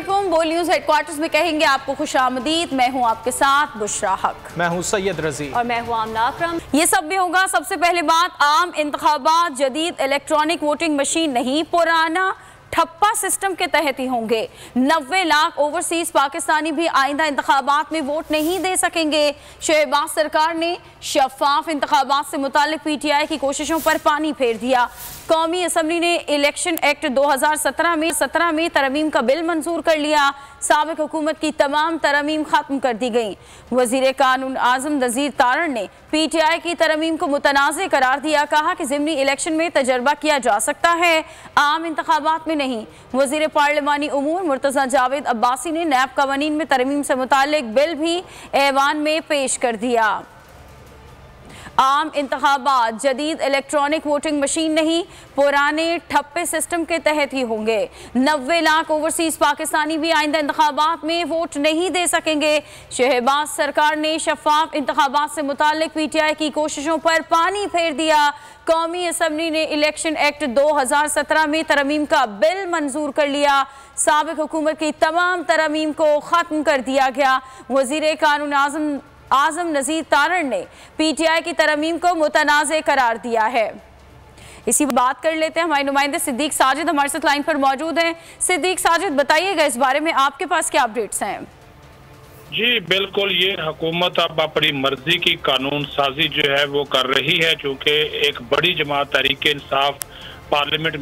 बोल news headquarters में कहेंगे आपको खुशामदीद। मैं हूं आपके साथ बुशरा हक, मैं हूं सैयद रजी और मैं हूं आमना अकरम। ये सब भी होगा। सबसे पहले बात, आम इंतखाबात जदीद इलेक्ट्रॉनिक वोटिंग मशीन नहीं, पुराना ठप्पा सिस्टम के तहत ही होंगे। 90 लाख ओवरसीज पाकिस्तानी भी आइंदा इंतखाबात में वोट नहीं दे सकेंगे। शहबाज सरकार ने शफाफ इंतखाबात से मुतालिक PTI की कोशिशों पर पानी फेर दिया। कौमी असम्बली ने इलेक्शन एक्ट 2017 में तरमीम का बिल मंजूर कर लिया। साबिक हुकूमत की तमाम तरमीम खत्म कर दी गई। वजीर कानून आजम नज़ीर तारण ने PTI की तरमीम को मुतनाज़ करार दिया। कहा कि ज़िमनी इलेक्शन में तजर्बा किया जा सकता है, आम इंतखाबात में नहीं। वजीर पार्लिमानी उमूर मुर्तज़ा जावेद अब्बासी ने नैब कवानीन में तरमीम से मुतालिक बिल भी ऐवान में पेश कर दिया। आम इंतखाबात जदीद इलेक्ट्रॉनिक वोटिंग मशीन नहीं, पुराने ठप्पे सिस्टम के तहत ही होंगे। 90 लाख ओवरसीज पाकिस्तानी भी आइंदा इंतखाबात में वोट नहीं दे सकेंगे। शहबाज सरकार ने शफाफ इंतखाबात से मुतालिक PTI की कोशिशों पर पानी फेर दिया। कौमी असम्बली ने इलेक्शन एक्ट 2017 में तरमीम का बिल मंजूर कर लिया। साबिक हुकूमत की तमाम तरमीम को ख़त्म कर दिया गया। वजीर कानून आजम नज़ीर तारण ने PTI की तरमीम को मुतनाज़ करार दिया है। इसी बात कर लेते हैं, हमारे नुमाइंदे सिद्दीक साजिद हमारे साथ लाइन पर मौजूद हैं। सिद्दीक साजिद, बताइएगा इस बारे में आपके पास क्या अपडेट्स हैं? जी बिल्कुल, ये हुकूमत अब अपनी मर्जी की कानून साजी जो है वो कर रही है, चूँकि एक बड़ी जमात तहरीक इंसाफ पार्लियामेंट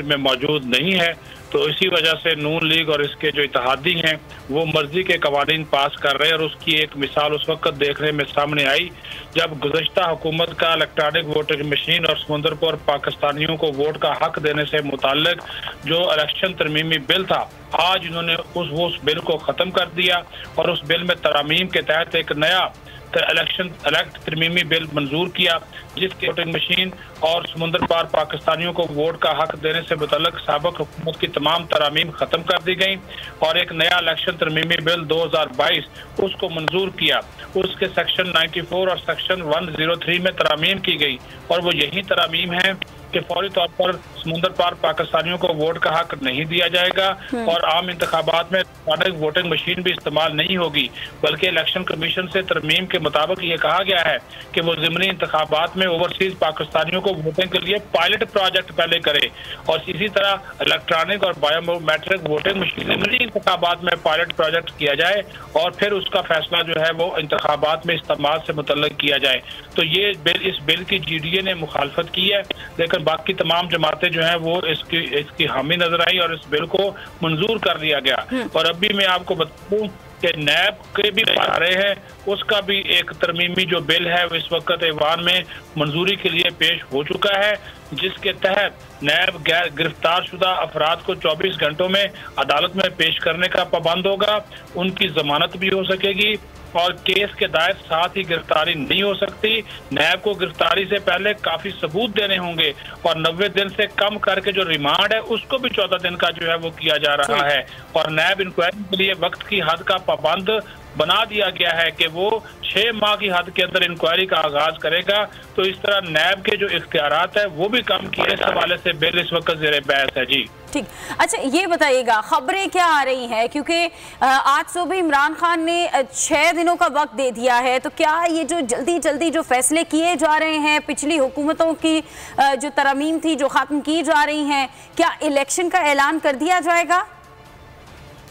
में मौजूद नहीं है, तो इसी वजह से नून लीग और इसके जो इत्तेहादी हैं वो मर्जी के कवानीन पास कर रहे हैं। और उसकी एक मिसाल उस वक्त देखने में सामने आई जब गुज़श्ता हुकूमत का इलेक्ट्रॉनिक वोटिंग मशीन और समुंदरपुर पाकिस्तानियों को वोट का हक देने से मुताल्लिक जो इलेक्शन तरमीमी बिल था, आज इन्होंने उस बिल को ख़त्म कर दिया और उस बिल में तरमीम के तहत एक नया इलेक्ट तरमीमी बिल मंजूर किया, जिसके वोटिंग मशीन और समुंदर पार पाकिस्तानियों को वोट का हक देने से मुतल्लिक साबिक हुकूमत की तमाम तरमीम ख़त्म कर दी गई और एक नया इलेक्शन तरमीमी बिल 2022 उसको मंजूर किया। उसके सेक्शन 94 और सेक्शन 103 में तरमीम की गई और वो यही तरमीम है कि फौरी तौर पर समुंदर पार पाकिस्तानियों को वोट का हक नहीं दिया जाएगा और आम इंतखाबात में इलेक्ट्रॉनिक वोटिंग मशीन भी इस्तेमाल नहीं होगी, बल्कि इलेक्शन कमीशन से तरमीम के मुताबिक ये कहा गया है कि वो ज़िमनी इंतखाबात में ओवरसीज पाकिस्तानियों को वोटिंग के लिए पायलट प्रोजेक्ट पहले करे और इसी तरह इलेक्ट्रॉनिक और बायोमेट्रिक वोटिंग मशीन ज़िमनी इंतखाबात में पायलट प्रोजेक्ट किया जाए और फिर उसका फैसला जो है वो इंतखाबात में इस्तेमाल से मुतल्लिक किया जाए। तो ये बिल, इस बिल की GDA ने मुखालफत की है, लेकिन बाकी तमाम जमातें जो हैं वो इसकी हामी नजर आई और इस बिल को मंजूर कर लिया गया। और अभी मैं आपको बताऊं कि नैब के भी आ रहे हैं, उसका भी एक तरमीमी जो बिल है वो इस वक्त ऐवान में मंजूरी के लिए पेश हो चुका है, जिसके तहत नैब गिरफ्तार शुदा अफराद को 24 घंटों में अदालत में पेश करने का पाबंद होगा। उनकी जमानत भी हो सकेगी और केस के दायर साथ ही गिरफ्तारी नहीं हो सकती। नैब को गिरफ्तारी से पहले काफी सबूत देने होंगे और 90 दिन से कम करके जो रिमांड है उसको भी 14 दिन का जो है वो किया जा रहा है। और नैब इंक्वायरी के लिए वक्त की हद का पाबंद बना दिया गया है कि वो 6 माह की हद के अंदर इंक्वायरी का आगाज करेगा। तो इस तरह नैब के जो इख्तियारात है वो भी कम किए। इस हवाले से बिल इस वक्त ज़ेरे बहस है। जी ठीक, अच्छा ये बताइएगा खबरें क्या आ रही हैं, क्योंकि आज सुबह इमरान खान ने 6 दिनों का वक्त दे दिया है, तो क्या ये जो जल्दी जो फैसले किए जा रहे हैं, पिछली हुकूमतों की जो तरमीम थी जो ख़त्म की जा रही हैं, क्या इलेक्शन का ऐलान कर दिया जाएगा?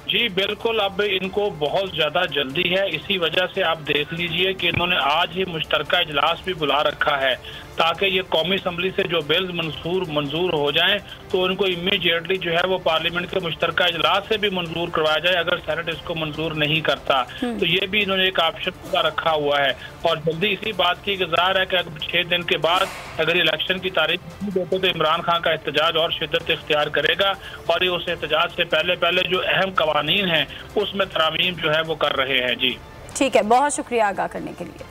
जी बिल्कुल, अब इनको बहुत ज़्यादा जल्दी है। इसी वजह से आप देख लीजिए कि इन्होंने आज ही मुश्तरका इजलास भी बुला रखा है ताकि ये कौमी असम्बली से जो बिल मंजूर हो जाएं तो उनको इमीडिएटली जो है वो पार्लियामेंट के मुश्तरका इजलास से भी मंजूर करवाया जाए अगर सेनेट इसको मंजूर नहीं करता। तो ये भी इन्होंने एक ऑप्शन रखा हुआ है और जल्दी इसी बात की इंतजार है कि अगर 6 दिन के बाद अगर इलेक्शन की तारीख नहीं देते तो इमरान खान का एहतजाज और शिद्दत इख्तियार करेगा और ये उस एहतजाज से पहले जो अहम कवानीन हैं उसमें तरामीम जो है वो कर रहे हैं। जी ठीक है, बहुत शुक्रिया आगाह करने के लिए।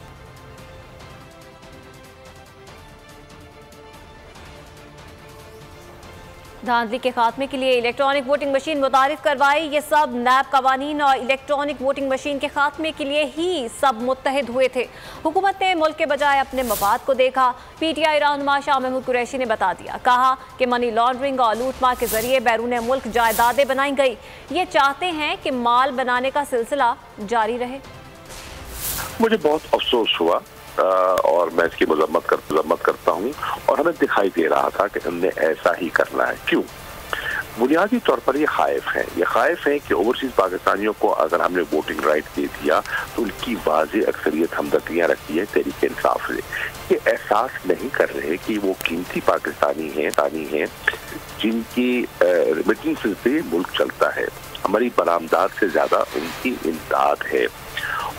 धांधली के खात्मे के लिए इलेक्ट्रॉनिक वोटिंग मशीन मुतारिफ करवाई। ये सब नैब कवानीन और इलेक्ट्रॉनिक वोटिंग मशीन के खात्मे के लिए ही सब मुत्तहिद हुए थे। हुकूमत ने मुल्क के बजाय अपने मफाद को देखा। PTI रहनुमा शाह महमूद कुरैशी ने बता दिया, कहा कि मनी लॉन्ड्रिंग और लूटमार के जरिए बैरून मुल्क जायदादें बनाई गई। ये चाहते हैं कि माल बनाने का सिलसिला जारी रहे। मुझे बहुत अफसोस हुआ और मैं इसकी मजम्मत करता हूँ, और हमें दिखाई दे रहा था कि हमने ऐसा ही करना है। क्यों? बुनियादी तौर पर ये खाइफ है कि ओवरसीज पाकिस्तानियों को अगर हमने वोटिंग राइट दे दिया तो उनकी वाज़ेह अक्सरियत हमदर्दियाँ रखती है तहरीक इंसाफ से। ये एहसास नहीं कर रहे कि वो कीमती पाकिस्तानी हैं जिनकी रेमिटेंसेस से मुल्क चलता है। हमारी बरामदात से ज्यादा उनकी इमदाद है।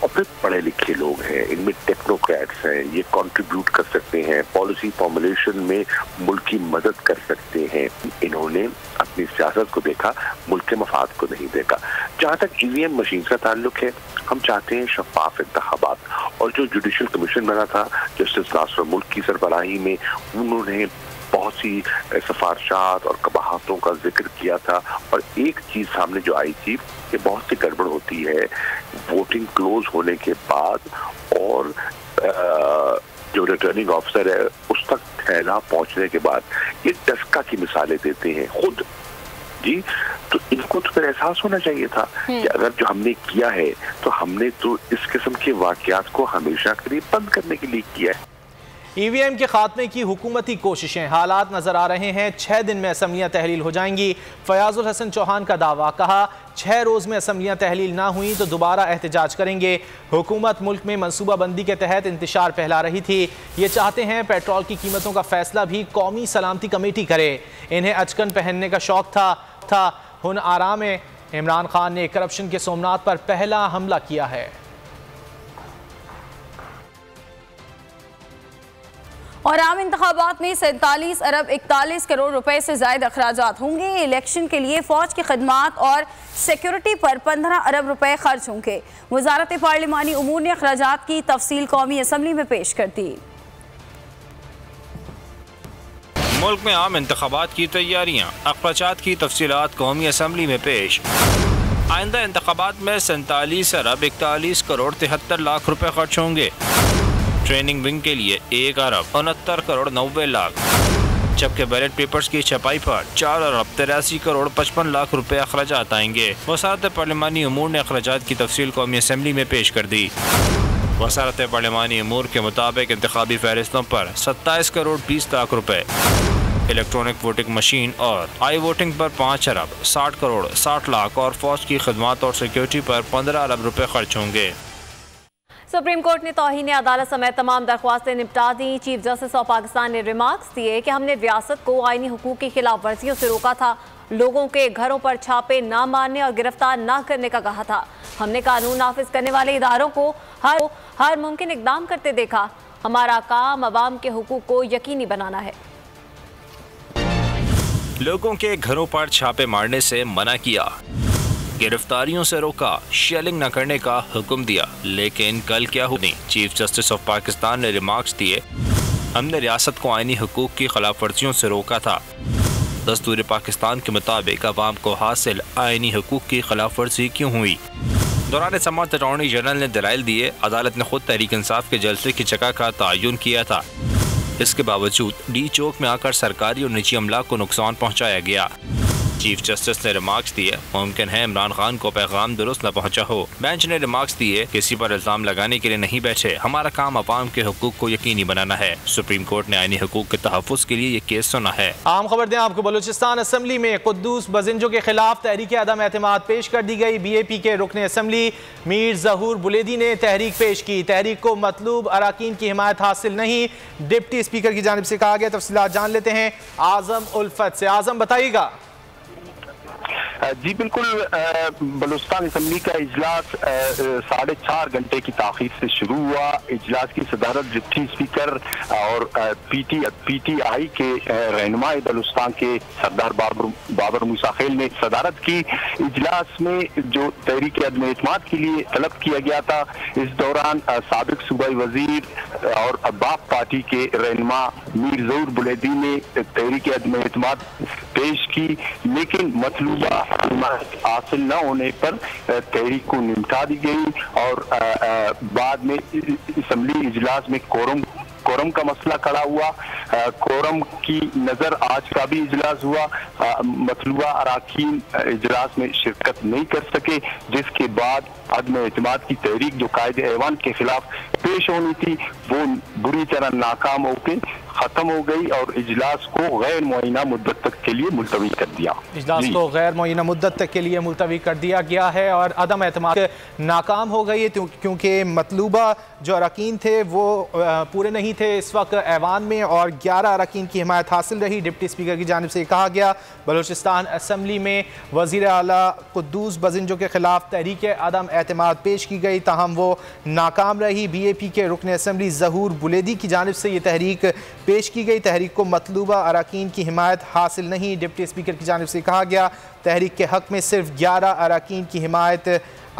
और फिर पढ़े लिखे लोग हैं, इनमें टेक्नोक्रेट्स हैं, ये कंट्रीब्यूट कर सकते हैं, पॉलिसी फॉर्मुलेशन में मुल्क की मदद कर सकते हैं। इन्होंने अपनी सियासत को देखा, मुल्क के मफाद को नहीं देखा। जहाँ तक EVM मशीन का ताल्लुक है, हम चाहते हैं शफाफ इंतखाबात। और जो जुडिशल कमीशन बना था जस्टिस नासर मुल्क की सरबराही में, उन्होंने बहुत सी सिफारिशात और कबाहतों का जिक्र किया था। और एक चीज सामने जो आई थी कि बहुत सी गड़बड़ होती है वोटिंग क्लोज होने के बाद, और जो रिटर्निंग ऑफिसर है उस तक थैला पहुंचने के बाद ये टस्का की मिसालें देते हैं खुद जी। तो इनको तो फिर एहसास होना चाहिए था कि अगर जो हमने किया है तो हमने तो इस किस्म के वाकयात को हमेशा के लिए बंद करने के लिए किया है। EVM के खात्मे की हुकूमती कोशिशें, हालात नजर आ रहे हैं। 6 दिन में असम्बलियाँ तहलील हो जाएंगी। फयाजुल हसन चौहान का दावा, कहा 6 रोज़ में असम्बलियाँ तहलील ना हुई तो दोबारा एहतजाज करेंगे। हुकूमत मुल्क में मनसूबाबंदी के तहत इंतशार फैला रही थी। ये चाहते हैं पेट्रोल की कीमतों का फैसला भी कौमी सलामती कमेटी करे। इन्हें अचकन पहनने का शौक था हुन आराम में इमरान खान ने करप्शन के सोमनाथ पर पहला हमला किया है। और आम इंतखाबात में 47 अरब 41 करोड़ रुपए से ज्यादा अखराजात होंगे। इलेक्शन के लिए फौज की खदमात और सिक्योरिटी पर 15 अरब रुपए खर्च होंगे। वजारत पार्लिमानी उमूर ने अखराजात की तफसील कौमी असम्बली में पेश कर दी। मुल्क में आम इंतखाबात की तैयारियां, अखराजात की तफसीलात कौमी असम्बली में पेश। आइंदा इंतखाबात में 47 अरब 41 करोड़ 73 लाख रुपए खर्च होंगे। ट्रेनिंग विंग के लिए 1 अरब 69 करोड़ 90 लाख, जबकि बैलेट पेपर्स की छपाई पर 4 अरब 83 करोड़ 55 लाख रुपए अखराजात आएंगे। वसारत पार्लिमानी उमूर ने अखराजात की तफसील कौमी असम्बली में पेश कर दी। वसारत पार्लिमानी उमूर के मुताबिक इंतखाबी फहरिस्तों पर 27 करोड़ 20 लाख रुपए, इलेक्ट्रॉनिक वोटिंग मशीन और आई वोटिंग पर 5 अरब 60 करोड़ 60 लाख और फौज की खदमात और सिक्योरिटी पर 15 अरब रुपए खर्च होंगे। सुप्रीम कोर्ट ने तौहीन अदालत समेत तमाम दरख्वास्तें निपटा दी। चीफ जस्टिस ऑफ पाकिस्तान ने रिमार्क्स दिए कि हमने रियासत को आईनी हुकूक की खिलाफ वर्जियों से रोका था, लोगों के घरों पर छापे ना मारने और गिरफ्तार ना करने का कहा था। हमने कानून नाफिज करने वाले इदारों को हर मुमकिन इकदाम करते देखा। हमारा काम अवाम के हुकूक को यकीनी बनाना है। लोगों के घरों पर छापे मारने से मना किया, गिरफ्तारियों से रोका, शेलिंग न करने का हुक्म दिया, लेकिन कल क्या हुआ? चीफ जस्टिस ऑफ पाकिस्तान ने रिमार्क्स दिए, हमने रियासत को आईनी हुकूक की खिलाफ वर्जियों से रोका था। दस्तूर पाकिस्तान के मुताबिक अवाम को हासिल आईनी हुकूक की खिलाफ वर्जी क्यों हुई? दौरान समाअत अटॉर्नी जनरल ने दलाइल दिए, अदालत ने खुद तहरीक इंसाफ के जलसे की जगह का तयन किया था। इसके बावजूद डी चौक में आकर सरकारी और निजी अमला को नुकसान पहुँचाया गया। चीफ जस्टिस ने रिमार्क्स दिए, मुमकिन है इमरान खान को पैगाम दुरुस्त न पहुंचा हो। बेंच ने रिमार्क्स दिए, किसी पर इल्जाम लगाने के लिए नहीं बैठे, हमारा काम अवाम के हुकूक को यकीनी बनाना है। सुप्रीम कोर्ट ने आईनी हुकूक के तहफ़्फ़ुज़ के लिए ये केस सुना है। आम खबर दें आपको, बलूचिस्तान असम्बली में कुद्दूस बजिंजो के खिलाफ तहरीक अदम एतमाद पेश कर दी गई। BAP के रुकन असम्बली मीर ज़हूर बुलेदी ने तहरीक पेश की। तहरीक को मतलूब अराकीन की हिमायत हासिल नहीं, डिप्टी स्पीकर की जानिब से कहा गया। तफसीलात जान लेते हैं आज़म उल्फत से। आज़म बताइएगा। जी बिल्कुल, बलूचिस्तान असम्बली का इजलास 4.5 घंटे की ताखीर से शुरू हुआ। इजलास की सदारत डिप्टी स्पीकर और PTI के रहनुमा बलूचिस्तान के सरदार बाबर मूसा खेल ने सदारत की। इजलास में जो तहरीक अदम एतमाद के लिए तलब किया गया था, इस दौरान साबिक सूबाई वजीर और बाप पार्टी के रहनुमा मीर ज़हूर बुलैदी ने तहरीक अदम एतमाद पेश की, लेकिन मतलूबा हासिल न होने पर तहरीक को निपटा दी गई और बाद में असम्बली इजलास में कोरम का मसला खड़ा हुआ। कोरम की नजर आज का भी इजलास हुआ, मतलूबा अराकीन इजलास में शिरकत नहीं कर सके, जिसके बाद अदम एतमाद की तहरीक जो कायदे ऐवान के खिलाफ पेश होनी थी वो बुरी तरह नाकाम होकर खत्म हो गई और इजलास को गैर मुअय्यना मुद्दत तक के लिए मुलतवी कर दिया। इजलास को गैर मुअय्यना मुद्दत तक के लिए मुलतवी कर दिया गया है और अदम एतमाद नाकाम हो गई है क्योंकि मतलूबा जो अरकान थे वो पूरे नहीं थे इस वक्त ऐवान में और 11 अरकान की हिमायत हासिल रही। डिप्टी स्पीकर की जानिब से कहा गया बलूचिस्तान असम्बली में वज़ीर आला कुद्दूस बजिंजो के खिलाफ तहरीक अदम एतमाद पेश की गई, ताहम वो नाकाम रही। BAP के रुकन असम्बली ज़हूर बुलैदी की जानिब से ये तहरीक पेश की गई। तहरीक को मतलूबा अरकान की हिमायत हासिल नहीं। डिप्टी स्पीकर की जानिब से कहा गया तहरीक के हक़ में सिर्फ 11 अरकान की हिमायत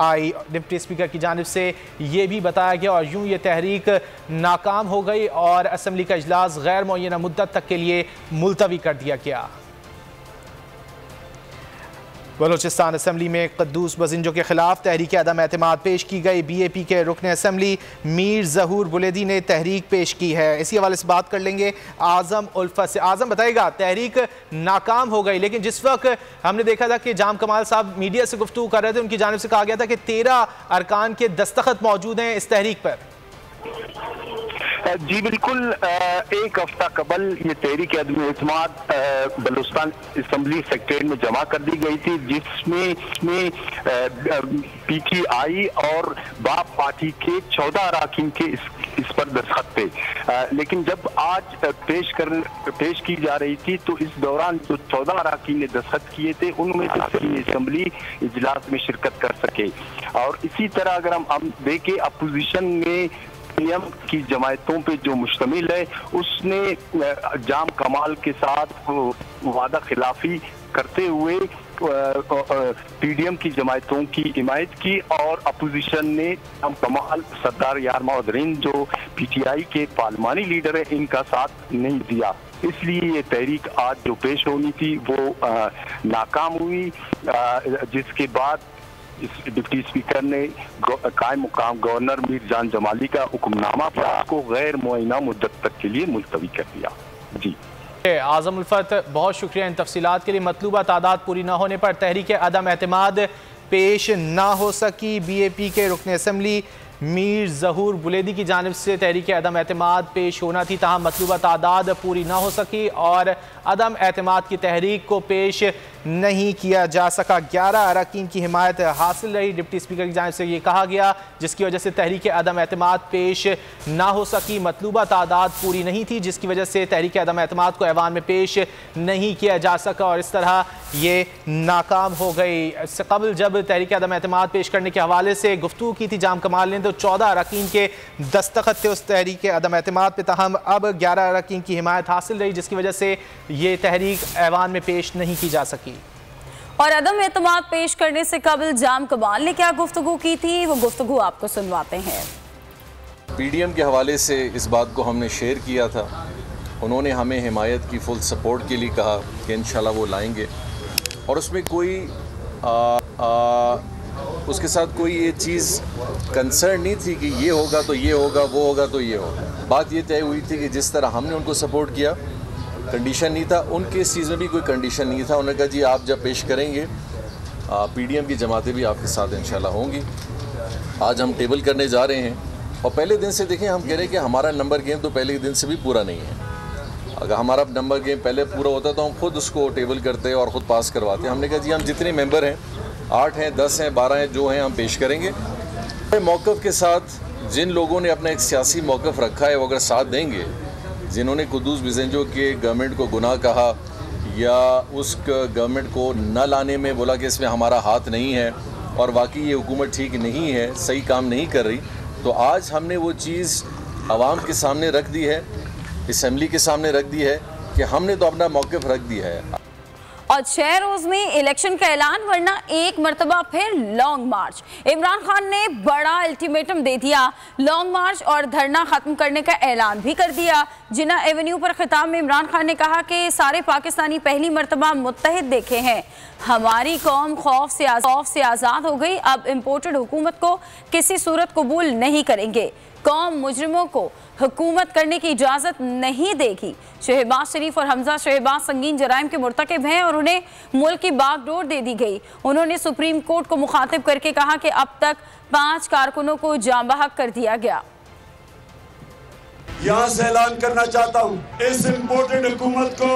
आई। डिप्टी स्पीकर की जानिब से ये भी बताया गया और यूँ ये तहरीक नाकाम हो गई और असम्बली का इजलास गैर मुअय्यना मुद्दत तक के लिए मुलतवी कर दिया गया। बलूचिस्तान असम्बली में कुद्दूस बजिंजो के खिलाफ तहरीक अदम एतमाद पेश की गई। BAP के रुकन असम्बली मीर ज़हूर बुलैदी ने तहरीक पेश की है। इसी हवाले से बात कर लेंगे आज़म उल्फत से। आज़म बताइएगा, तहरीक नाकाम हो गई लेकिन जिस वक्त हमने देखा था कि जाम कमाल साहब मीडिया से गुफ्तगू कर रहे थे, उनकी जानिब से कहा गया था कि 13 अरकान के दस्तखत मौजूद हैं इस तहरीक पर। जी बिल्कुल, एक हफ्ता कबल ये तहरीक अदम एतमाद बलूचिस्तान असम्बली सेक्रेटरीट में जमा कर दी गई थी, जिसमें PTI और बाप पार्टी के 14 अरकान के इस पर दस्तखत थे। लेकिन जब आज पेश की जा रही थी तो इस दौरान जो 14 अरकान ने दस्तखत किए थे उनमें से सिर्फ असम्बली इजलास में शिरकत कर सके। और इसी तरह अगर हम देखें अपोजिशन में PM की जमायतों पे जो मुश्तमिल है उसने जाम कमाल के साथ वादा खिलाफी करते हुए PDM की जमायतों की हिमायत की और अपोजिशन ने जाम कमाल सरदार यार मोहम्मद जो PTI के पार्लिमानी लीडर है इनका साथ नहीं दिया। इसलिए ये तहरीक आज जो पेश होनी थी वो नाकाम हुई, जिसके बाद डिप्टी स्पीकर ने कायम मुकाम गवर्नर मीर जान जमाली का हुक्मनामा पर को गैर मुअय्यना मुद्दत तक के लिए मुलतवी कर दिया। जी आज़म उल्फत, बहुत शुक्रिया इन तफसीलात के लिए। मतलूबा तादाद पूरी न होने पर तहरीक अदम एतमाद पेश न हो सकी। BAP के रुकन असम्बली मीर ज़हूर बुलैदी की जानिब से तहरीक अदम एतमाद पेश होना थी, ताहम मतलूबा तादाद पूरी ना हो सकी और अदम एतमाद की तहरीक को पेश नहीं किया जा सका। 11 अरकान की हिमायत हासिल रही। डिप्टी स्पीकर की जानिब से ये कहा गया जिसकी वजह से तहरीक अदम एतमाद पेश ना हो सकी। मतलूबा तादाद पूरी नहीं थी जिसकी वजह से तहरीक अदम एतमाद को ऐवान में पेश नहीं किया जा सका और इस तरह ये नाकाम हो गई। इससे कबल जब तहरीक अदम एतमाद पेश करने के हवाले से गुफ्तगू की थी जाम कमाल ने तो 14 अरकान के दस्तखत थे उस तहरीक अदम एतमाद पे, ताहम अब 11 अरकान की हिमायत हासिल रही जिसकी वजह से ये तहरीक ऐवान में पेश नहीं की जा सकी। और अदम एतमाद पेश करने से कबल जाम कमाल ने क्या गुफ्तगू की थी, वो गुफ्तगू आपको सुनवाते हैं। PDM के हवाले से इस बात को हमने शेयर किया था, उन्होंने हमें हिमायत की फुल सपोर्ट के लिए कहा कि इंशाल्लाह वो लाएंगे और उसमें कोई उसके साथ कोई ये चीज़ कंसर्न नहीं थी कि ये होगा तो ये होगा, वो होगा तो ये होगा। बात ये तय हुई थी कि जिस तरह हमने उनको सपोर्ट किया, कंडीशन नहीं था, उनके इस चीज़ में भी कोई कंडीशन नहीं था। उन्होंने कहा जी आप जब पेश करेंगे PDM की जमातें भी आपके साथ इंशाल्लाह होंगी। आज हम टेबल करने जा रहे हैं और पहले दिन से देखें हम कह रहे हैं कि हमारा नंबर गेम तो पहले दिन से भी पूरा नहीं है। अगर हमारा नंबर गेम पहले पूरा होता तो हम खुद उसको टेबल करते और ख़ुद पास करवाते। हमने कहा जी हम जितने मेंबर हैं 8 हैं 10 हैं 12 हैं जो हैं हम पेश करेंगे। मौक़िफ़ के साथ जिन लोगों ने अपना एक सियासी मौक़िफ़ रखा है वो अगर साथ देंगे, जिन्होंने कुद्दूस बिजेंजो के गवर्नमेंट को गुनाह कहा या उस गवर्नमेंट को न लाने में बोला कि इसमें हमारा हाथ नहीं है और वाकई ये हुकूमत ठीक नहीं है, सही काम नहीं कर रही, तो आज हमने वो चीज़ आवाम के सामने रख दी है, असम्बली के सामने रख दी है कि हमने तो अपना मौक़िफ़ रख दिया है। और 6 रोज में इलेक्शन का ऐलान, वरना एक मरतबा फिर लॉन्ग मार्च। इमरान खान ने बड़ा अल्टीमेटम दे दिया, लॉन्ग मार्च और धरना खत्म करने का ऐलान भी कर दिया। जिन्ना एवेन्यू पर खिताब में इमरान खान ने कहा कि सारे पाकिस्तानी पहली मरतबा मुत्तहिद देखे हैं, हमारी कौम खौफ से आज़ाद हो गई, अब इम्पोर्टेड हुकूमत को किसी सूरत कबूल नहीं करेंगे, कौम मुजरिमों को हुकूमत करने की इजाज़त नहीं देगी। शहबाज शरीफ और हमजा शहबाज संगीन जराइम के मुर्तकिब हैं और उन्हें मुल्क की बागडोर दे दी गई। उन्होंने सुप्रीम कोर्ट को मुखातिब करके कहा कि अब तक 5 कारकुनों को जाँ बहक कर दिया गया। यहाँ से ऐलान करना चाहता हूँ, इस इम्पोर्टेड हुकूमत को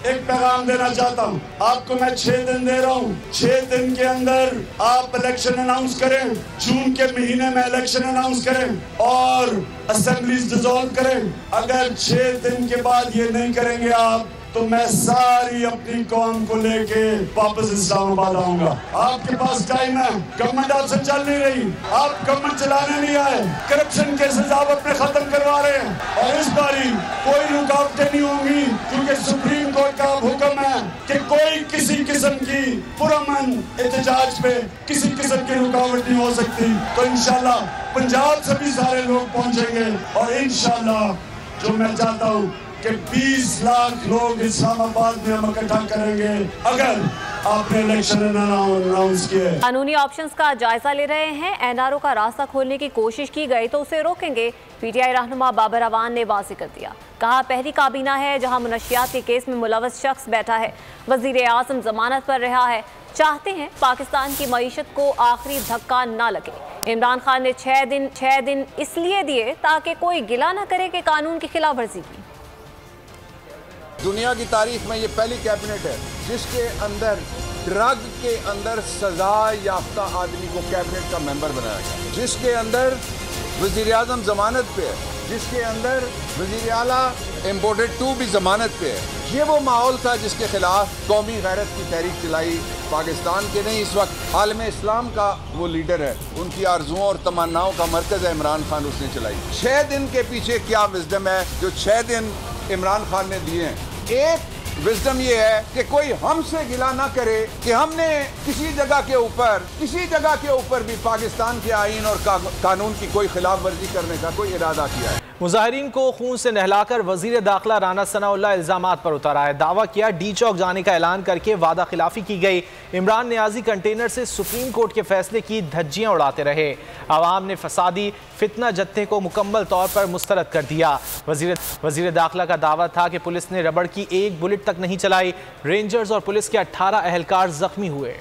एक पैगाम देना चाहता हूँ। आपको मैं 6 दिन दे रहा हूँ, 6 दिन के अंदर आप इलेक्शन अनाउंस करें, जून के महीने में इलेक्शन अनाउंस करें और असेंबलीज डिसॉल्व करें। अगर 6 दिन के बाद ये नहीं करेंगे आप, तो मैं सारी अपनी कौम को लेके वापस इस्लामाबाद आऊंगा। आपके पास टाइम है, गवर्नमेंट आपसे चल नहीं रही, आप गवर्नमेंट चलाने नहीं आए, करप्शन केसेस आप अपने खत्म करवा रहे हैं और इस बारी कोई रुकावटें नहीं होंगी, क्योंकि सुप्रीम कोर्ट का हुक्म है कि कोई किसी किस्म की पुरअमन एहतजाज पे किसी किस्म की रुकावट नहीं हो सकती। तो इंशाल्लाह पंजाब से भी सारे लोग पहुंचेंगे और इंशाल्लाह जो मैं चाहता हूँ कि 20 लाख लोग इस्लामाबाद में हम इकट्ठा करेंगे अगर आपने इलेक्शन अनाउंस किए। कानूनी ऑप्शंस का जायजा ले रहे हैं, एनआरओ का रास्ता खोलने की कोशिश की गई तो उसे रोकेंगे। पीटीआई रहनुमा बाबर अवान ने वाज़ेह कर दिया, कहा पहली काबीना है जहां मुनशियात के केस में मुलव्वस शख्स बैठा है, वजीर आज़म जमानत पर रहा है, चाहते हैं पाकिस्तान की मईशत को आखिरी धक्का ना लगे। इमरान खान ने 6 दिन इसलिए दिए ताकि कोई गिला न करे कि कानून की खिलाफ वर्जी की। दुनिया की तारीख में ये पहली कैबिनेट है जिसके अंदर ड्रग के अंदर सजा याफ्ता आदमी को कैबिनेट का मेंबर बनाया गया, जिसके अंदर वजीर आज़म जमानत पे है, जिसके अंदर वजीर आला इम्पोर्टेड 2 भी जमानत पे है। ये वो माहौल था जिसके खिलाफ कौमी गैरत की तहरीक चलाई। पाकिस्तान के नहीं, इस वक्त आलम इस्लाम का वो लीडर है, उनकी आरजुओं और तमन्नाओं का मरकज़ है इमरान खान, उसने चलाई। 6 दिन के पीछे क्या विजडम है जो 6 दिन इमरान खान ने दिए हैं। एक विजडम ये है कि कोई हमसे गिला ना करे कि हमने किसी जगह के ऊपर भी पाकिस्तान के आईन और कानून की कोई खिलाफ वर्जी करने का कोई इरादा किया है। मुजाहिरीन को खून से नहलाकर वजीर दाखिला राना सनाउल्लाह इल्जामात पर उतारा है। दावा किया डी चौक जाने का ऐलान करके वादा खिलाफी की गई। इमरान नियाजी कंटेनर से सुप्रीम कोर्ट के फैसले की धज्जियां उड़ाते रहे। आवाम ने फसादी फितना जत्थे को मुकम्मल तौर पर मुस्तरद कर दिया। वजीर दाखिला का दावा था कि पुलिस ने रबड़ की एक बुलेट तक नहीं चलाई। रेंजर्स और पुलिस के 18 अहलकार जख्मी हुए।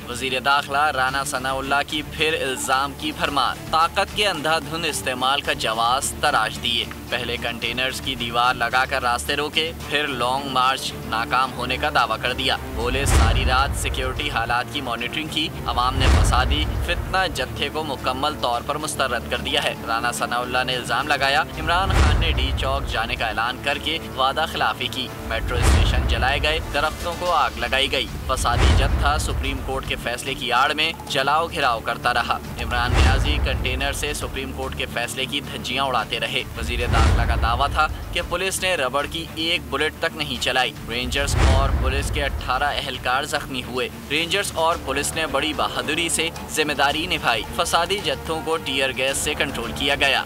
वजीर दाखिला राना सनाउल्लाह की फिर इल्जाम की भरमार, ताकत के अंधाधुंध इस्तेमाल का जवाब तराश दिए। पहले कंटेनर्स की दीवार लगाकर रास्ते रोके, फिर लॉन्ग मार्च नाकाम होने का दावा कर दिया। बोले सारी रात सिक्योरिटी हालात की मॉनिटरिंग की, अवाम ने फसादी फितना जत्थे को मुकम्मल तौर पर मुस्तरद कर दिया है। राना सनाउल्लाह ने इल्जाम लगाया इमरान खान ने डी चौक जाने का ऐलान करके वादा खिलाफी की। मेट्रो स्टेशन जलाए गए, दरख्तों को आग लगाई गई। फसादी जत्था सुप्रीम कोर्ट के फैसले की आड़ में जलाओ घिराव करता रहा। इमरान नियाजी कंटेनर से सुप्रीम कोर्ट के फैसले की धज्जियां उड़ाते रहे। वजीर दाखिला का दावा था कि पुलिस ने रबड़ की एक बुलेट तक नहीं चलाई। रेंजर्स और पुलिस के 18 अहलकार जख्मी हुए। रेंजर्स और पुलिस ने बड़ी बहादुरी से जिम्मेदारी निभाई। फसादी जत्थों को टीयर गैस से कंट्रोल किया गया।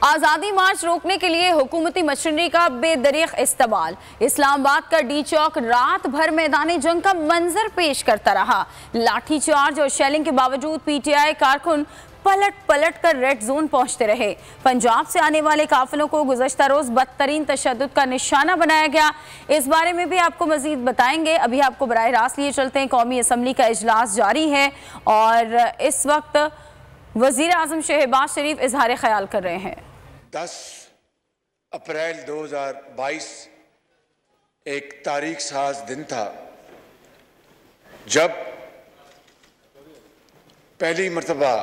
आज़ादी मार्च रोकने के लिए हुकूमती मशीनरी का बेदरीग इस्तेमाल। इस्लामाबाद का डी चौक रात भर मैदानी जंग का मंजर पेश करता रहा। लाठीचार्ज और शेलिंग के बावजूद पीटीआई कारकुन पलट कर रेड जोन पहुंचते रहे। पंजाब से आने वाले काफिलों को गुज़श्ता रोज बदतरीन तशद्दुद का निशाना बनाया गया। इस बारे में भी आपको मजीद बताएंगे। अभी आपको बराह रास्त लिए चलते हैं। कौमी असम्बली का इजलास जारी है और इस वक्त वजीर आज़म शहबाज शरीफ इजहार ख्याल कर रहे हैं। 10 अप्रैल 2022 एक तारीख साज दिन था जब पहली मर्तबा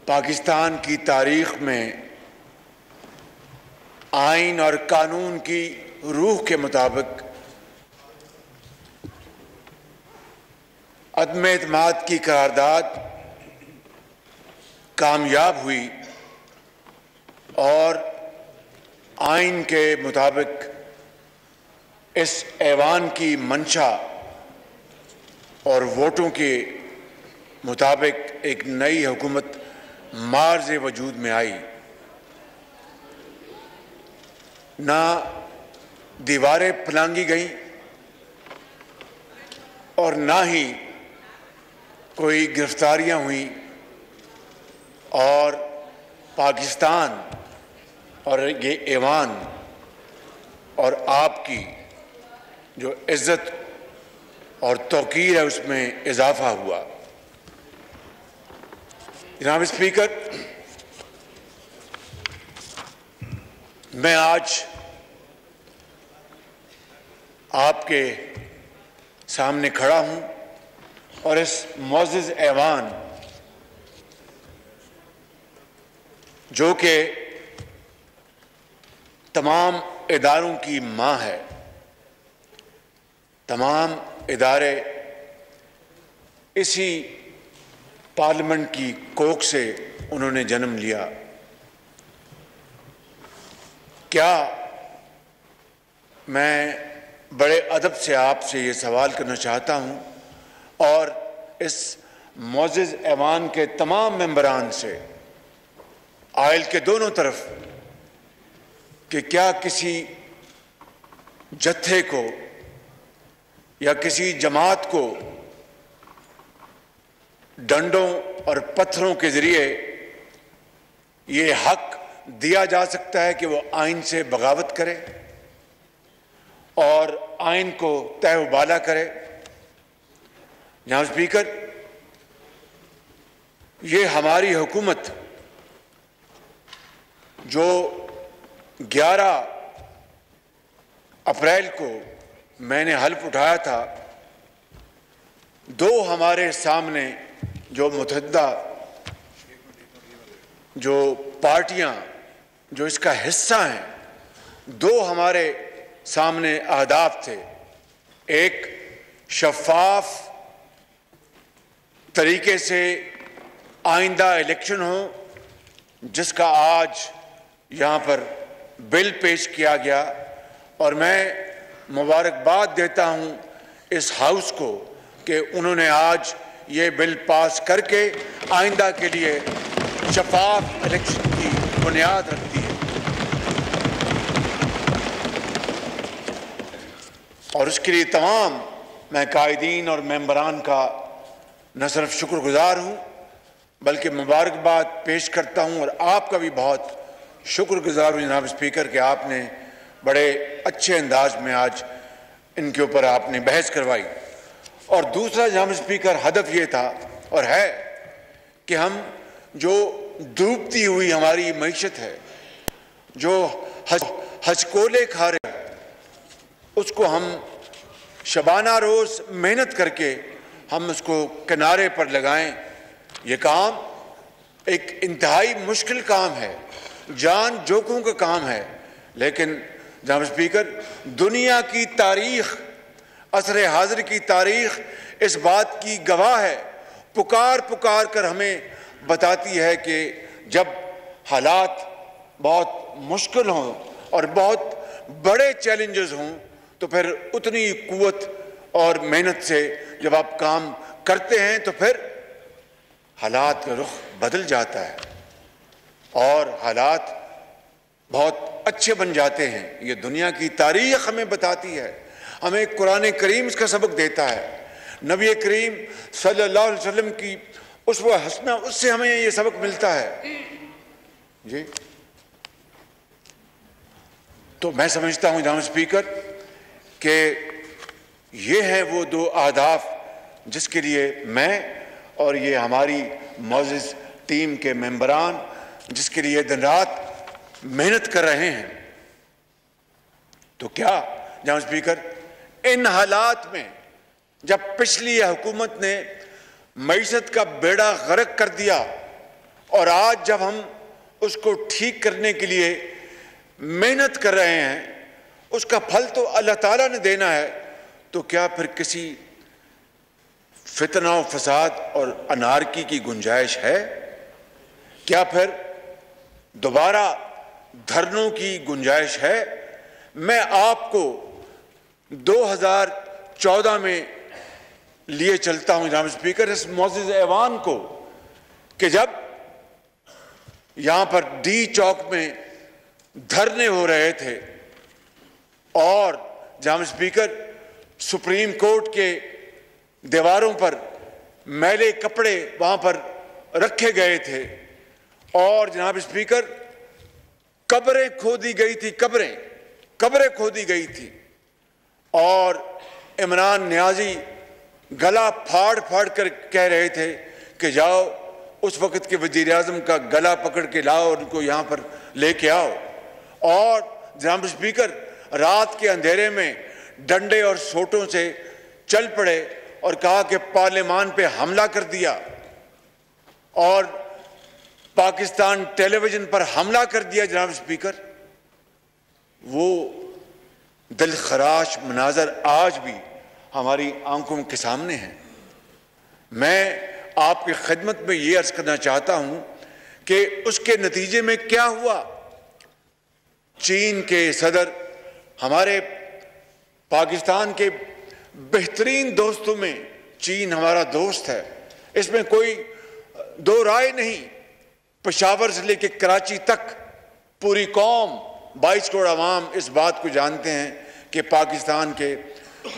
पाकिस्तान की तारीख में आइन और कानून की रूह के मुताबिक अदम एतमाद की करारदाद कामयाब हुई और आइन के मुताबिक इस ऐवान की मंशा और वोटों के मुताबिक एक नई हुकूमत मार्ज वजूद में आई। ना दीवारें फलांगी गईं और ना ही कोई गिरफ्तारियां हुई और पाकिस्तान और ये ऐवान और आपकी जो इज्जत और तौकीर है उसमें इजाफा हुआ। जनाब स्पीकर, मैं आज आपके सामने खड़ा हूं और इस मुअज़्ज़ज़ ऐवान जो कि तमाम इदारों की मां है, तमाम इदारे इसी पार्लियामेंट की कोख से उन्होंने जन्म लिया, क्या मैं बड़े अदब से आपसे ये सवाल करना चाहता हूं और इस मुअज़्ज़ज़ ऐवान के तमाम मेंबरान से आयल के दोनों तरफ कि क्या किसी जत्थे को या किसी जमात को डंडों और पत्थरों के जरिए ये हक दिया जा सकता है कि वो आइन से बगावत करे और आइन को तहबाला करे। जनाब स्पीकर, ये हमारी हुकूमत जो 11 अप्रैल को मैंने हल्फ उठाया था, दो हमारे सामने जो मुतहद्दा जो पार्टियां जो इसका हिस्सा हैं, दो हमारे सामने अहदाफ थे। एक शफाफ तरीके से आइंदा इलेक्शन हो जिसका आज यहाँ पर बिल पेश किया गया और मैं मुबारकबाद देता हूँ इस हाउस को कि उन्होंने आज ये बिल पास करके आइंदा के लिए शफाफ इलेक्शन की बुनियाद रख दी है। और उसके लिए तमाम मैं कायदीन और मेंबरान का न सिर्फ शुक्रगुजार हूँ बल्कि मुबारकबाद पेश करता हूँ और आपका भी बहुत शुक्रगुजार हूँ जनाब स्पीकर कि आपने बड़े अच्छे अंदाज में आज इनके ऊपर आपने बहस करवाई। और दूसरा जनाब स्पीकर हदफ ये था और है कि हम जो डूबती हुई हमारी मईशत है, जो हचकोले खा रहे उसको हम शबाना रोज मेहनत करके हम उसको किनारे पर लगाएं। ये काम एक इंतहाई मुश्किल काम है, जान जोखों का काम है, लेकिन जनाब स्पीकर दुनिया की तारीख, असर हाजिर की तारीख इस बात की गवाह है, पुकार पुकार कर हमें बताती है कि जब हालात बहुत मुश्किल हों और बहुत बड़े चैलेंजेस हों तो फिर उतनी कुव्वत और मेहनत से जब आप काम करते हैं तो फिर हालात का रुख बदल जाता है और हालात बहुत अच्छे बन जाते हैं। ये दुनिया की तारीख हमें बताती है, हमें कुरान करीम इसका सबक देता है, नबी करीम सल्लल्लाहु अलैहि वसल्लम की उसवा हसना, उससे हमें ये सबक मिलता है जी। तो मैं समझता हूँ जनाब स्पीकर कि ये है वो दो अहदाफ जिसके लिए मैं और ये हमारी मुअज़्ज़ज़ टीम के मेंबरान जिसके लिए दिन रात मेहनत कर रहे हैं। तो क्या जनाब स्पीकर इन हालात में जब पिछली हुकूमत ने मईशत का बेड़ा गर्क कर दिया और आज जब हम उसको ठीक करने के लिए मेहनत कर रहे हैं उसका फल तो अल्लाह ताला ने देना है, तो क्या फिर किसी फितना फसाद और अनारकी की गुंजाइश है? क्या फिर दोबारा धरनों की गुंजाइश है? मैं आपको 2014 में लिए चलता हूं जनाब स्पीकर, इस मौजूद ऐवान को, कि जब यहां पर डी चौक में धरने हो रहे थे और जनाब स्पीकर सुप्रीम कोर्ट के दीवारों पर मैले कपड़े वहां पर रखे गए थे और जनाब स्पीकर कब्रें खोदी गई थी, कब्रें खोदी गई थी और इमरान नियाजी गला फाड़ फाड़ कर कह रहे थे कि जाओ उस वक्त के वजीर आजम का गला पकड़ के लाओ और उनको यहां पर लेके आओ। और जनाब स्पीकर रात के अंधेरे में डंडे और सोटों से चल पड़े और कहा कि पार्लियामान पे हमला कर दिया और पाकिस्तान टेलीविजन पर हमला कर दिया। जनाब स्पीकर, वो दिलखराश मनाजर आज भी हमारी आंखों के सामने है। मैं आपकी खिदमत में ये अर्ज करना चाहता हूं कि उसके नतीजे में क्या हुआ। चीन के सदर हमारे पाकिस्तान के बेहतरीन दोस्तों में चीन हमारा दोस्त है, इसमें कोई दो राय नहीं। पेशावर से लेकर कराची तक पूरी कौम 22 करोड़ आवाम इस बात को जानते हैं कि पाकिस्तान के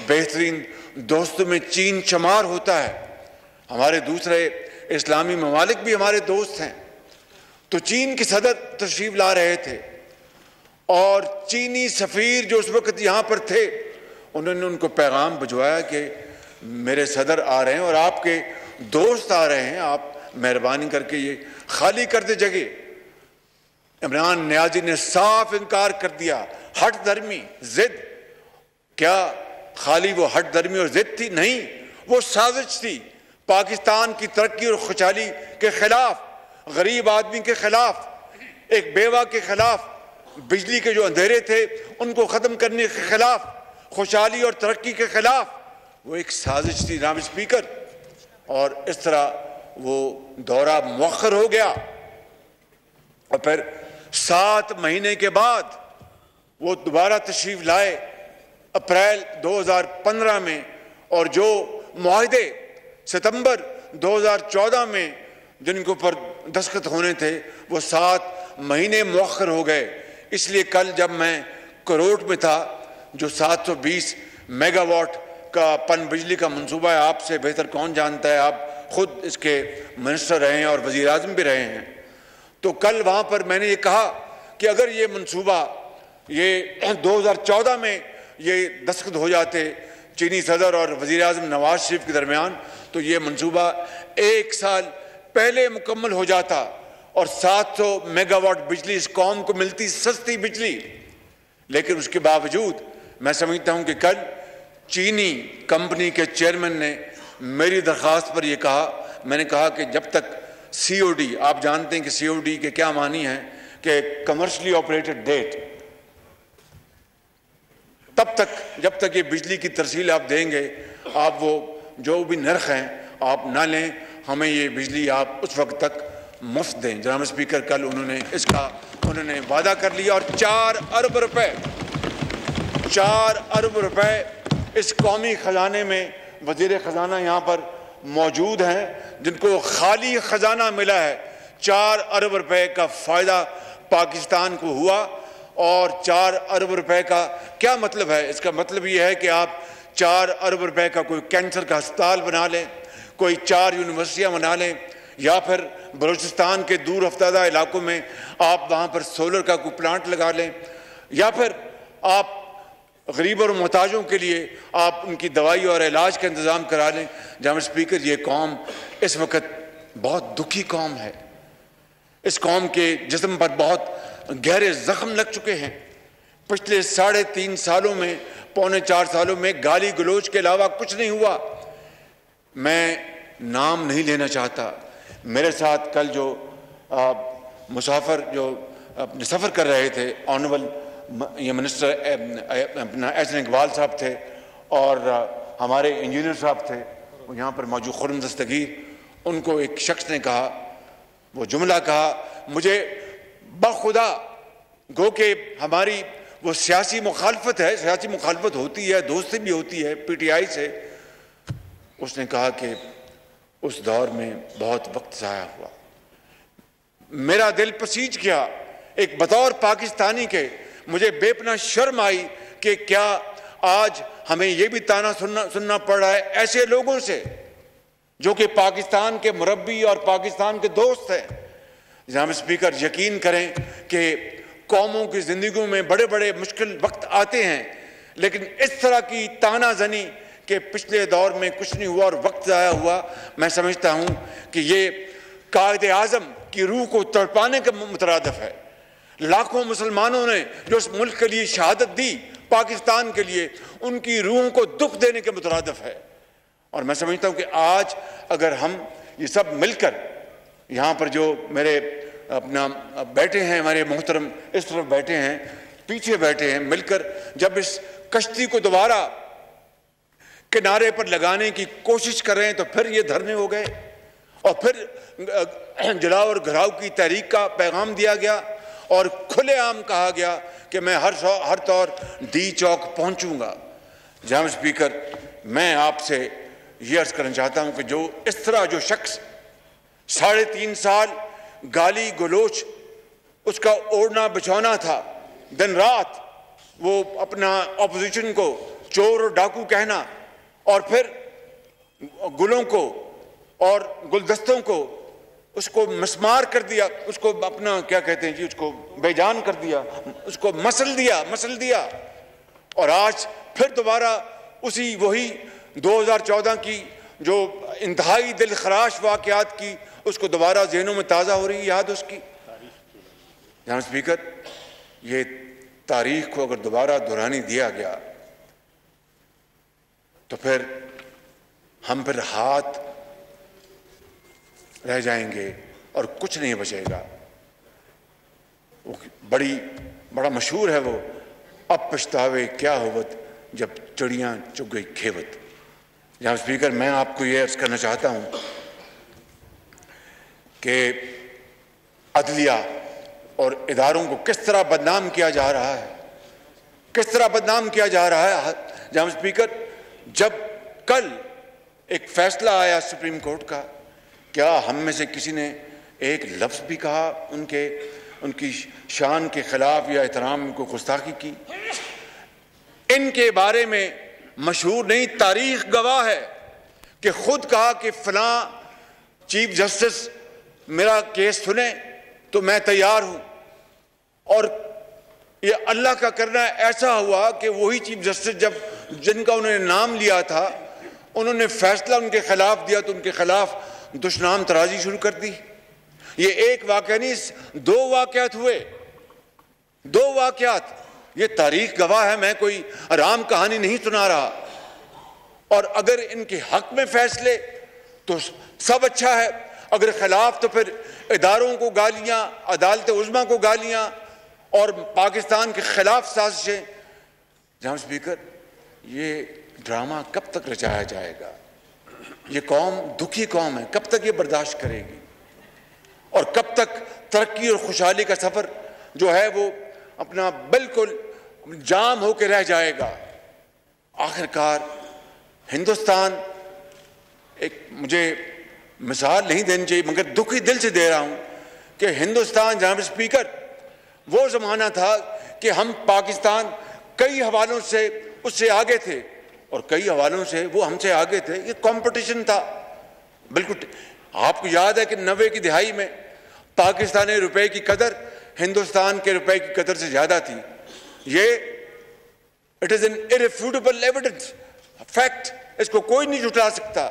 बेहतरीन दोस्तों में चीन शुमार होता है। हमारे दूसरे इस्लामी ममालिक भी हमारे दोस्त हैं। तो चीन के सदर तशरीफ ला रहे थे और चीनी सफ़ीर जो उस वक्त यहाँ पर थे उन्होंने उनको पैगाम भिजवाया कि मेरे सदर आ रहे हैं और आपके दोस्त आ रहे हैं, आप मेहरबानी करके ये खाली कर दे जगह। इमरान नियाजी ने साफ इनकार कर दिया। हट धर्मी जिद, क्या खाली वो हट धर्मी और जिद थी? नहीं, वो साजिश थी पाकिस्तान की तरक्की और खुशहाली के खिलाफ, गरीब आदमी के खिलाफ, एक बेवा के खिलाफ, बिजली के जो अंधेरे थे उनको खत्म करने के खिलाफ, खुशहाली और तरक्की के खिलाफ वो एक साजिश थी जनाब स्पीकर। और इस तरह वो दौरा मुअख्खर हो गया और फिर 7 महीने के बाद वो दोबारा तशरीफ लाए अप्रैल 2015 में, और जो मुआहदे सितंबर 2014 में जिनको पर दस्तखत होने थे वो 7 महीने मुअख्खर हो गए। इसलिए कल जब मैं कोरोट में था, जो 720 मेगावाट का पन बिजली का मंसूबा है, आपसे बेहतर कौन जानता है, आप खुद इसके मिनिस्टर रहे हैं और वजीर आज़म भी रहे हैं। तो कल वहाँ पर मैंने ये कहा कि अगर ये मंसूबा ये 2014 में ये दस्तखत हो जाते चीनी सदर और वजीर आज़म नवाज शरीफ के दरमियान, तो ये मंसूबा 1 साल पहले मुकम्मल हो जाता और 700 मेगावाट बिजली इस कौम को मिलती, सस्ती बिजली। लेकिन उसके बावजूद मैं समझता हूँ कि कल चीनी कंपनी के चेयरमैन ने मेरी दरख्वास्त पर यह कहा, मैंने कहा कि जब तक COD, आप जानते हैं कि COD के क्या मानी है कि कमर्शियली ऑपरेटेड डेट, तब तक जब तक ये बिजली की तरसील आप देंगे, आप वो जो भी नर्ख हैं आप ना लें, हमें ये बिजली आप उस वक्त तक मुफ्त दें। जनाब स्पीकर, कल उन्होंने वादा कर लिया और 4 अरब रुपए इस कौमी खजाने में, वजीर खजाना यहाँ पर मौजूद हैं जिनको खाली खजाना मिला है। 4 अरब रुपए का फ़ायदा पाकिस्तान को हुआ। और 4 अरब रुपए का क्या मतलब है? इसका मतलब ये है कि आप 4 अरब रुपए का कोई कैंसर का अस्पताल बना लें, कोई 4 यूनिवर्सिटियाँ बना लें, या फिर बलूचिस्तान के दूर अफ्तादा इलाकों में आप वहाँ पर सोलर का कोई प्लांट लगा लें, या फिर आप गरीब और मोहताजों के लिए आप उनकी दवाई और इलाज का इंतज़ाम करा लें। जनाब स्पीकर, ये कौम इस वक्त बहुत दुखी कौम है। इस कौम के जिस्म पर बहुत गहरे जख्म लग चुके हैं। पिछले 3.5 सालों में, पौने 4 सालों में गाली गलोच के अलावा कुछ नहीं हुआ। मैं नाम नहीं लेना चाहता। मेरे साथ कल जो मुसाफिर जो अपने सफ़र कर रहे थे, ऑनरेबल ये मिनिस्टर अपना एहसन इकबाल साहब थे और हमारे इंजीनियर साहब थे, वो यहाँ पर मौजूद खुर्रम दस्तगीर, उनको एक शख्स ने कहा, वो जुमला कहा, मुझे बखुदा गो के हमारी वो सियासी मुखालफत है, सियासी मुखालफत होती है, दोस्ती भी होती है PTI से। उसने कहा कि उस दौर में बहुत वक्त ज़ाया हुआ, मेरा दिल पसीज गया, एक बतौर पाकिस्तानी के मुझे बेपना शर्म आई कि क्या आज हमें ये भी ताना सुनना पड़ रहा है ऐसे लोगों से जो कि पाकिस्तान के मुरब्बी और पाकिस्तान के दोस्त हैं। जनाब स्पीकर, यकीन करें कि कौमों की ज़िंदगियों में बड़े बड़े मुश्किल वक्त आते हैं, लेकिन इस तरह की तानाजनी कि पिछले दौर में कुछ नहीं हुआ और वक्त ज़ाया हुआ, मैं समझता हूँ कि ये कायदे आज़म की रूह को तड़पाने के मुतरादिफ है। लाखों मुसलमानों ने जो इस मुल्क के लिए शहादत दी, पाकिस्तान के लिए, उनकी रूहों को दुख देने के मुतरादिफ है। और मैं समझता हूँ कि आज अगर हम ये सब मिलकर यहाँ पर जो मेरे अपना बैठे हैं, हमारे मोहतरम इस तरफ बैठे हैं, पीछे बैठे हैं, मिलकर जब इस कश्ती को दोबारा किनारे पर लगाने की कोशिश कर रहे हैं, तो फिर ये धरने हो गए और फिर जलाओ और घराव की तहरीक का पैगाम दिया गया और खुलेआम कहा गया कि मैं हर तौर डी चौक पहुंचूंगा। जनाब स्पीकर, मैं आपसे ये अर्ज करना चाहता हूं कि जो इस तरह जो शख्स 3.5 साल गाली गलोच उसका ओढ़ना बिछौना था, दिन रात वो अपना ऑपोजिशन को चोर और डाकू कहना और फिर गुलों को और गुलदस्तों को उसको मस्मार कर दिया, उसको अपना क्या कहते हैं जी, उसको बेजान कर दिया, उसको मसल दिया और आज फिर दोबारा उसी वही 2014 की जो इंतहाई दिल खराश वाक़यात की उसको दोबारा ज़हनों में ताज़ा हो रही याद उसकी। जनाब स्पीकर, ये तारीख को अगर दोबारा दोहरानी दिया गया तो फिर हम फिर हाथ रह जाएंगे और कुछ नहीं बचेगा। वो बड़ा मशहूर है वो, अब पछतावे क्या होवत जब चिड़ियां चुग गई खेवत। जनाब स्पीकर, मैं आपको ये अर्ज करना चाहता हूं कि अदलिया और इदारों को किस तरह बदनाम किया जा रहा है, किस तरह बदनाम किया जा रहा है। जनाब स्पीकर, जब कल एक फैसला आया सुप्रीम कोर्ट का, क्या हम में से किसी ने एक लफ्ज़ भी कहा उनकी शान के खिलाफ या एहतराम को गुस्ताखी की? इनके बारे में मशहूर नहीं, तारीख गवाह है कि खुद कहा कि फलां चीफ जस्टिस मेरा केस सुने तो मैं तैयार हूं, और ये अल्लाह का करना ऐसा हुआ कि वही चीफ जस्टिस जिनका उन्होंने नाम लिया था, उन्होंने फैसला उनके खिलाफ दिया तो उनके खिलाफ दुश्मनाम तराजी शुरू कर दी। ये एक वाक़या नहीं, 2 वाक़यात हुए, 2 वाक़यात। ये तारीख गवाह है, मैं कोई आराम कहानी नहीं सुना रहा। और अगर इनके हक में फैसले तो सब अच्छा है, अगर खिलाफ तो फिर इदारों को गालियां, अदालत उज़्मा को गालियां और पाकिस्तान के खिलाफ साजिशें। जनाब स्पीकर, ये ड्रामा कब तक रचाया जाएगा? ये कौम दुखी कौम है, कब तक ये बर्दाश्त करेगी और कब तक तरक्की और खुशहाली का सफ़र जो है वो अपना बिल्कुल जाम होकर रह जाएगा? आखिरकार हिंदुस्तान, एक मुझे मिसाल नहीं देनी चाहिए मगर दुखी दिल से दे रहा हूं कि हिंदुस्तान, जनाब स्पीकर, वो ज़माना था कि हम पाकिस्तान कई हवालों से उससे आगे थे और कई हवालों से वो हमसे आगे थे। ये कंपटीशन था बिल्कुल। आपको याद है कि 90 की दिहाई में पाकिस्तानी रुपए की कदर हिंदुस्तान के रुपए की कदर से ज्यादा थी। ये it is an irrefutable evidence, fact, इसको कोई नहीं जुटा सकता।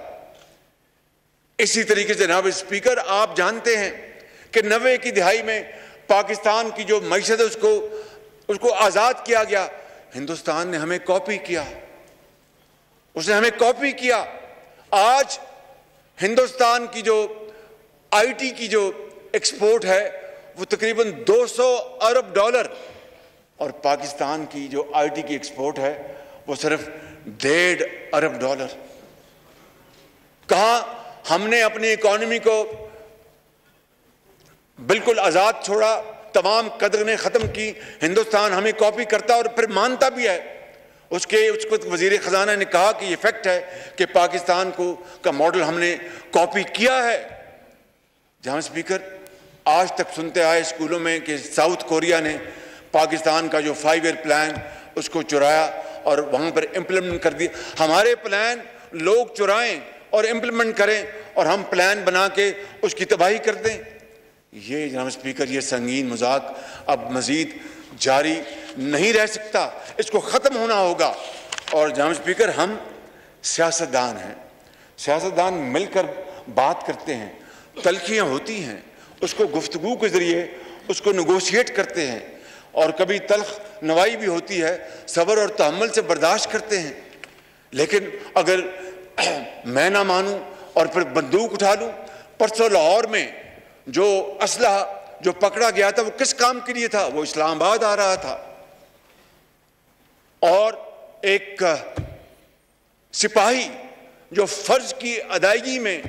इसी तरीके से जनाब स्पीकर, आप जानते हैं कि 90 की दिहाई में पाकिस्तान की जो मईशत है उसको आज़ाद किया गया। हिंदुस्तान ने हमें कॉपी किया, उसने हमें कॉपी किया। आज हिंदुस्तान की जो आईटी की जो एक्सपोर्ट है वो तकरीबन 200 अरब डॉलर, और पाकिस्तान की जो आईटी की एक्सपोर्ट है वो सिर्फ 1.5 अरब डॉलर। कहाँ हमने अपनी इकॉनमी को बिल्कुल आज़ाद छोड़ा, तमाम कदरें ख़त्म की, हिंदुस्तान हमें कॉपी करता और फिर मानता भी है। उसको वज़ीर ख़जाना ने कहा कि ये फैक्ट है कि पाकिस्तान का मॉडल हमने कॉपी किया है। जहां स्पीकर आज तक सुनते आए स्कूलों में कि साउथ कोरिया ने पाकिस्तान का जो 5 ईयर प्लान उसको चुराया और वहां पर इम्प्लीमेंट कर दिया। हमारे प्लान लोग चुराएं और इम्प्लीमेंट करें और हम प्लान बना के उसकी तबाही कर दें। ये जनाब स्पीकर, ये संगीन मजाक अब मजीद जारी नहीं रह सकता, इसको ख़त्म होना होगा। और जनाब स्पीकर, हम सियासतदान हैं, सियासतदान मिलकर बात करते हैं, तलखियाँ होती हैं, उसको गुफ्तगू के ज़रिए उसको नेगोशिएट करते हैं, और कभी तल्ख नवाई भी होती है, सब्र और तहम्मुल से बर्दाश्त करते हैं। लेकिन अगर मैं ना मानूं और फिर बंदूक उठा लूं, परसों लाहौर में जो असलहा जो पकड़ा गया था वो किस काम के लिए था? वो इस्लामाबाद आ रहा था और एक सिपाही जो फर्ज की अदायगी में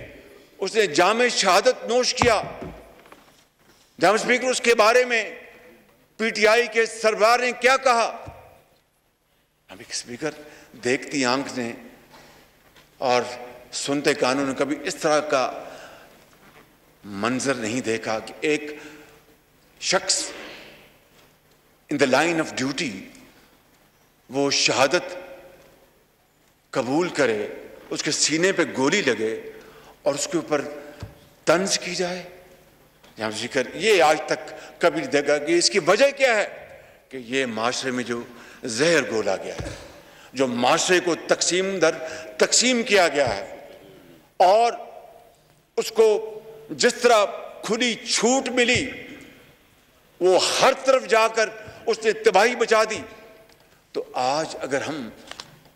उसने जामे शहादत नोश किया। जनाब स्पीकर, उसके बारे में पीटीआई के सरबराह ने क्या कहा? अभी स्पीकर, देखती आंख ने और सुनते कानों ने कभी इस तरह का मंजर नहीं देखा कि एक शख्स in the line of duty वो शहादत कबूल करे, उसके सीने पे गोली लगे और उसके ऊपर तंज की जाए। यहाँ जिक्र ये आज तक कभी नहीं देखा कि इसकी वजह क्या है कि ये माशरे में जो जहर घोला गया है, जो माशरे को तकसीम दर तकसीम किया गया है, और उसको जिस तरह खुली छूट मिली वो हर तरफ जाकर उसने तबाही मचा दी। तो आज अगर हम,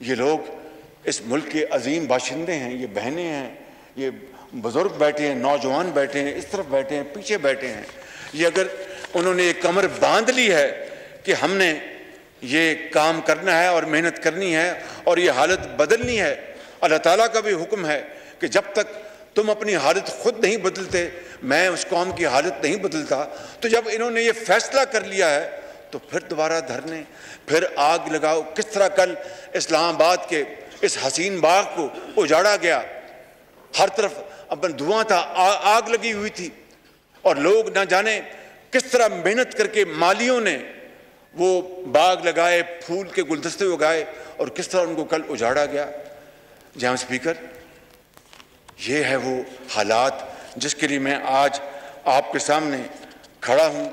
ये लोग इस मुल्क के अजीम बाशिंदे हैं, ये बहनें हैं, ये बुजुर्ग बैठे हैं, नौजवान बैठे हैं, इस तरफ बैठे हैं, पीछे बैठे हैं, ये अगर उन्होंने एक कमर बांध ली है कि हमने ये काम करना है और मेहनत करनी है और ये हालत बदलनी है। अल्लाह ताला का भी हुक्म है कि जब तक तुम अपनी हालत खुद नहीं बदलते, मैं उस कौम की हालत नहीं बदलता। तो जब इन्होंने ये फैसला कर लिया है तो फिर दोबारा धरने, फिर आग लगाओ। किस तरह कल इस्लामाबाद के इस हसीन बाग को उजाड़ा गया, हर तरफ अपन धुआं था, आग लगी हुई थी, और लोग ना जाने किस तरह मेहनत करके मालियों ने वो बाग लगाए, फूल के गुलदस्ते उगाए, और किस तरह उनको कल उजाड़ा गया। जनाब स्पीकर, ये है वो हालात जिसके लिए मैं आज आपके सामने खड़ा हूं।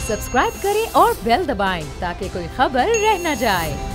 सब्सक्राइब करें और बेल दबाएं ताकि कोई खबर रह न जाए।